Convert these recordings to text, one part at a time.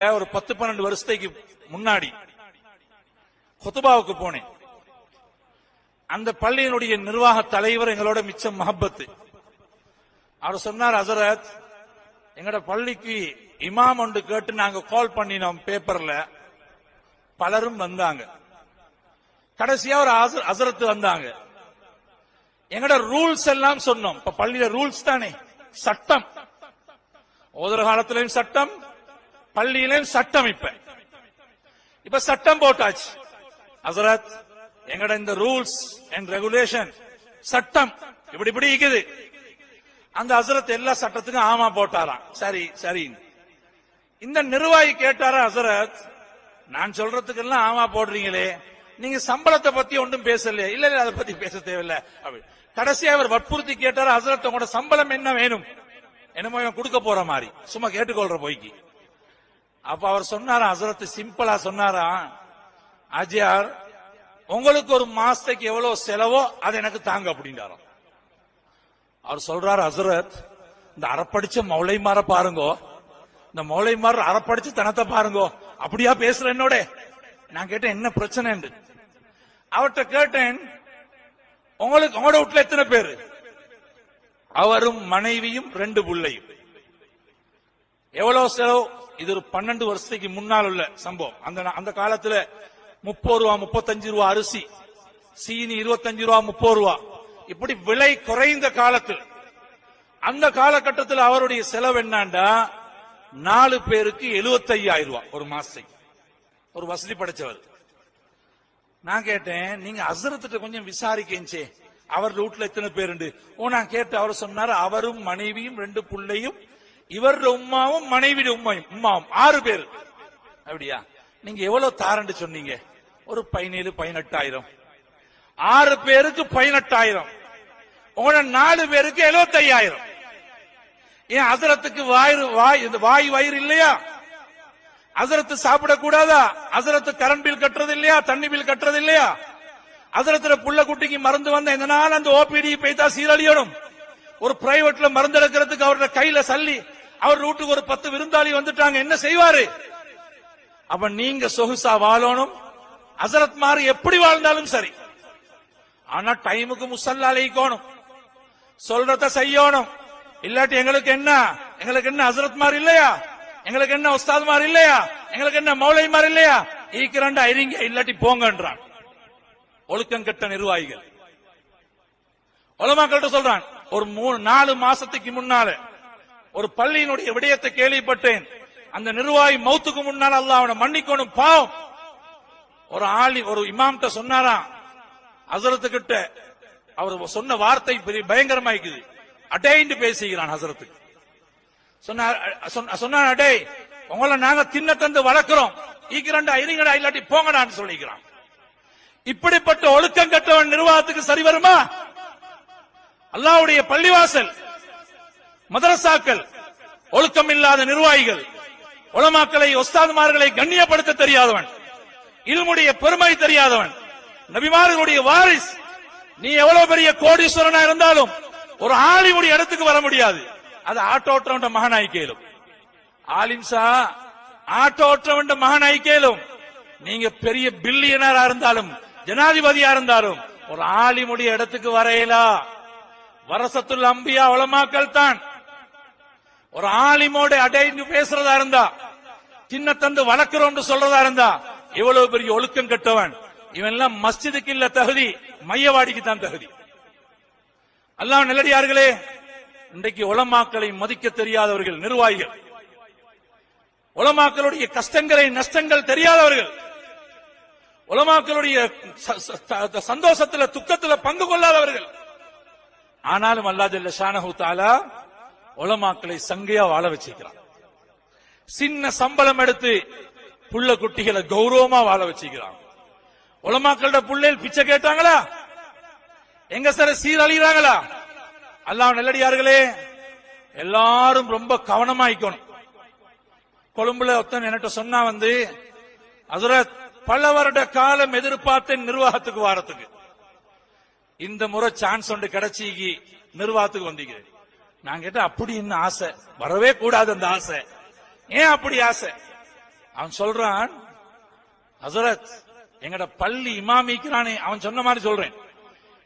ஒரு 10-12 வருஷத்துக்கு முன்னாடி குத்துபாவுக்கு போனேன். அந்த பள்ளியினுடைய நிர்வாக தலைவர் எங்களோட மிச்சம் மஹப்பத்து. அவர் சொன்னார், ஹசரத் எங்கட பள்ளிக்கு இமாம் ஒன்று கேட்டு நாங்க கால் பண்ணினோம் பேப்பர்ல, பலரும் வந்தாங்க. கடைசியா ஒரு ஹசரத் வந்தாங்க. எங்கட ரூல்ஸ் எல்லாம் சொன்னோம். இப்ப பள்ளியில ரூல்ஸ் தானே, சட்டம், ஓதுற காலத்திலையும் சட்டம், பள்ளியிலையும் சட்டம். இப்ப சட்டம் போட்டாச்சு. ஹசரத் எங்கட இந்த ரூல்ஸ் அண்ட் ரெகுலேஷன் சட்டம் இப்படி இப்படி இருக்குது. அந்த ஹசரத் எல்லா சட்டத்துக்கும் ஆமா போட்டாராம். சரி சரி. இந்த நிர்வாகி கேட்டாரா, ஹசரத் நான் சொல்றதுக்கெல்லாம் ஆமா போடுறீங்களே, நீங்க சம்பளத்தை பத்தி ஒன்றும் பேசலையே? இல்ல இல்ல, அதை பத்தி பேச தேவையில்லை. கடைசியா அவர் வற்புறுத்தி கேட்டாரா, ஹசரத் உங்களோட சம்பளம் என்ன வேணும்? என்னமோ இவன் கொடுக்க போற மாதிரி சும்மா கேட்டுக்கொள்ற போய்க்கு. அப்ப அவர் சொன்னாரா, ஹசரத் சிம்பிளா சொன்னாரா, ஆஜியார் உங்களுக்கு ஒரு மாசத்துக்கு எவ்வளவு செலவோ அதை எனக்கு தாங்க அப்படின்றாராம். அவர் சொல்றாரு, ஹசரத் இந்த அறப்படிச்ச மௌலைமார பாருங்கோ, இந்த மௌலைமார் அறப்படிச்ச தனத்தை பாருங்கோ, அப்படியா பேசுற என்னோட? நான் கேட்டேன் என்ன பிரச்சனை என்று. அவர்கிட்ட கேட்டேன், உங்களுக்கு உங்களோட வீட்டுல எத்தனை பேரு? அவரும் மனைவியும் 2 பிள்ளையும். எவ்வளவு செலவு? இது ஒரு 12 வருஷத்துக்கு முன்னால் உள்ள சம்பவம். அந்த காலத்துல 30 ரூபா 35 ரூபா அரிசி, சீனி 25 ரூபா 30 ரூபா, இப்படி விலை குறைந்த காலத்தில். அந்த காலகட்டத்தில் அவருடைய செலவு என்னண்டா 4 பேருக்கு 75,000 ரூபாய் ஒரு மாசத்துக்கு. ஒரு வசதி படைச்சவர். நான் கேட்டேன், நீங்க ஹசரத்திட்ட கொஞ்சம் விசாரிக்கே, அவர் வீட்டுல எத்தனை பேருண்டு? நான் கேட்டு அவர் சொன்னாரு, அவரும் மனைவியும் 2 பிள்ளையும், இவருடைய உம்மாவும் மனைவியுடைய உம்மாவும் 6 பேர். அப்படியா? நீங்க எவ்வளவு தாரண்டு சொன்னீங்க? ஒரு 17-18,000. 6 பேருக்கு 18,000. உங்களோட 4 பேருக்கு 75,000. ஏன் ஹசரத்துக்கு வாய் வயிறு இல்லையா? ஹசரத்து சாப்பிடக்கூடாதா? ஹசரத்து கரண்ட் பில் கட்டுறது இல்லையா? தண்ணி பில் கட்டுறது இல்லையா? ஹசரத்துல புள்ள குட்டிக்கு மருந்து வந்த எந்த நாள் அந்த ஓபிடி போய்தா சீரழியணும். ஒரு பிரைவேட்ல மருந்து எடுக்கிறதுக்கு அவரோட கையில சல்லி, அவர் வீட்டுக்கு ஒரு 10 விருந்தாளி வந்துட்டாங்க, என்ன செய்வாரு? அப்ப நீங்க சொகுசா வாழணும். ஹசரத் மாறு எப்படி வாழ்ந்தாலும் சரி, ஆனா டைமுக்கு முசல்லா அழைக்கணும், சொல்றத செய்யணும். இல்லாட்டி எங்களுக்கு என்ன ஹசரத் மாறு இல்லையா? எங்களுக்கு என்ன உஸ்தாத் மாறு இல்லையா? எங்களுக்கு என்ன மௌலை மாறு இல்லையா? ஈக்கிறண்டா இருங்க, இல்லாட்டி போங்கன்றான். ஒழுக்கம் கெட்ட நிர்வாகிகள். உலமாக்கள்கிட்ட சொல்றான், ஒரு 4 மாசத்துக்கு முன்னால ஒரு பள்ளியினுடைய விடயத்தை கேள்விப்பட்டேன். அந்த நிர்வாகி மௌத்துக்கு முன்னால் அல்லாஹ் அவனை மன்னிக்கணும், பாவம். ஒரு ஒரு இமாம்கிட்ட சொன்னாரா, ஹசரத்து கிட்ட அவர் சொன்ன வார்த்தை பயங்கரமாய்க்குது. அடைந்து பேசுகிறான் ஹசரத்துக்கு. சொன்னார், அடே உங்களை நாங்க தின்ன தந்து வளர்க்கிறோம், ஈக்கிறண்டா இருங்கடா, இல்லாட்டி போங்கடான்னு சொல்லிக்கிறான். இப்படிப்பட்ட ஒழுக்கம் கட்டவன் நிர்வாகத்துக்கு சரி வருமா? அல்லாஹ்வுடைய பள்ளிவாசல், மதரசாக்கள், ஒழுக்கம் இல்லாத நிர்வாகிகள், உலமாக்களை உஸ்தாதுமார்களை கண்ணியப்படுத்த தெரியாதவன், இல்முடைய பெருமை தெரியாதவன், நபிமார்களுடைய வாரிஸ். நீ எவ்வளவு பெரிய கோடீஸ்வரனா இருந்தாலும் ஒரு ஆலிமுடைய இடத்துக்கு வர முடியாது. அது ஆட்டோற்றவன் மகனாய்க்கேலும். ஆலிம்சா ஆட்டோற்றவன் மகனாய்க்கேலும். நீங்க பெரிய பில்லியனரா இருந்தாலும் ஜனாதிபதியா இருந்தாலும் ஒரு ஆலிமுடைய இடத்துக்கு வரையலா. வரசத்துல் அம்பியா உலமாக்கள் தான். ஒரு ஆலிமோட அடைந்து பேசுறதா இருந்தா, சின்ன தந்து வளர்க்கிறோம் சொல்றதா இருந்தா, எவ்வளவு பெரிய ஒழுக்கம் கட்டவன் இவன் எல்லாம் மஸ்ஜிதுக்கு இல்ல தகுதி, மையவாடிக்கு தான் தகுதி. அல்லாஹ் நல்லடியார்களே, இன்றைக்கு உலமாக்களை மதிக்க தெரியாதவர்கள் நிர்வாகிகள், உலமாக்களுடைய கஷ்டங்களை நஷ்டங்கள் தெரியாதவர்கள், உலமாக்களுடைய சந்தோஷத்துல துக்கத்துல பங்கு கொள்ளாதவர்கள். ஆனாலும் அல்லாஹ் ஜல்ல ஷானஹு தஆலா உலமாக்களை சங்கையா வாழ வச்சிருக்கிறான். சின்ன சம்பளம் எடுத்து புள்ள குட்டிகளை கௌரவமா வாழ வச்சிருக்கிறான். உலமாக்களோட புள்ளைகள் பிச்சை கேட்டாங்களா? எங்க சார் சீரழிகிறாங்களா? அல்லாஹ் நல்லடியார்களே, எல்லாரும் ரொம்ப கவனமாயிக்கணும். கொழும்புல ஒருத்தன் என்கிட்ட சொன்னா, ஹசரத் பல வருட காலம் எதிர்பார்த்த நிர்வாகத்துக்கு வாரத்துக்கு இந்த முறை சான்ஸ் ஒன்று கிடைச்சி நிர்வாகத்துக்கு வந்தீங்க. நான் கேட்டேன், அப்படி என்ன ஆசை? வரவே கூடாது அந்த ஆசை. ஏன் அப்படி ஆசை? அவன் சொல்றான், ஹசரத் எங்கட பள்ளி இமாமிக்கிறானே, அவன் சொன்ன மாதிரி சொல்றேன்,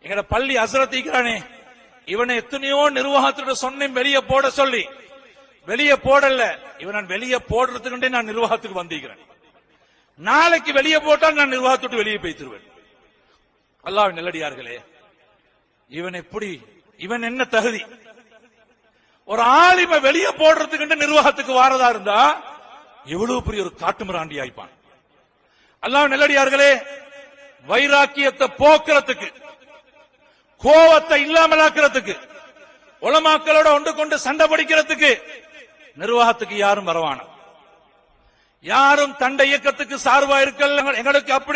எங்கட பள்ளி ஹசரத் ஈக்கிறானே, இவனை எத்தனையோ நிர்வாகத்திட்ட சொன்னேன் வெளியே போட சொல்லி, வெளியே போடல. இவன் வெளியே போடுறதுக்கு நான் நிர்வாகத்துக்கு வந்திருக்கிறேன். நாளைக்கு வெளியே போட்டால் நான் நிர்வாகத்தோடு வெளியே போய்த்திருவேன். அல்லாஹ்வின் நல்லடியார்களே, இவன் எப்படி, இவன் என்ன தகுதி? ஒரு ஆலிம வெளியே போடுறதுக்கு நிர்வாகத்துக்கு வாரதா இருந்தா எவ்வளவு பெரிய ஒரு காட்டுமிராண்டி ஆயிப்பான். அல்லாஹ்வின் நல்லடியார்களே, வைராக்கியத்தை போக்குறதுக்கு, கோவத்தை இல்லாமலாக்குறதுக்கு, உலமாக்களோட ஒன்று கொண்டு சண்டை படிக்கிறதுக்கு நிர்வாகத்துக்கு யாரும் வரவான, யாரும் தண்டை இயக்கத்துக்கு சார்பா இருக்கல. எங்களுக்கு அப்படி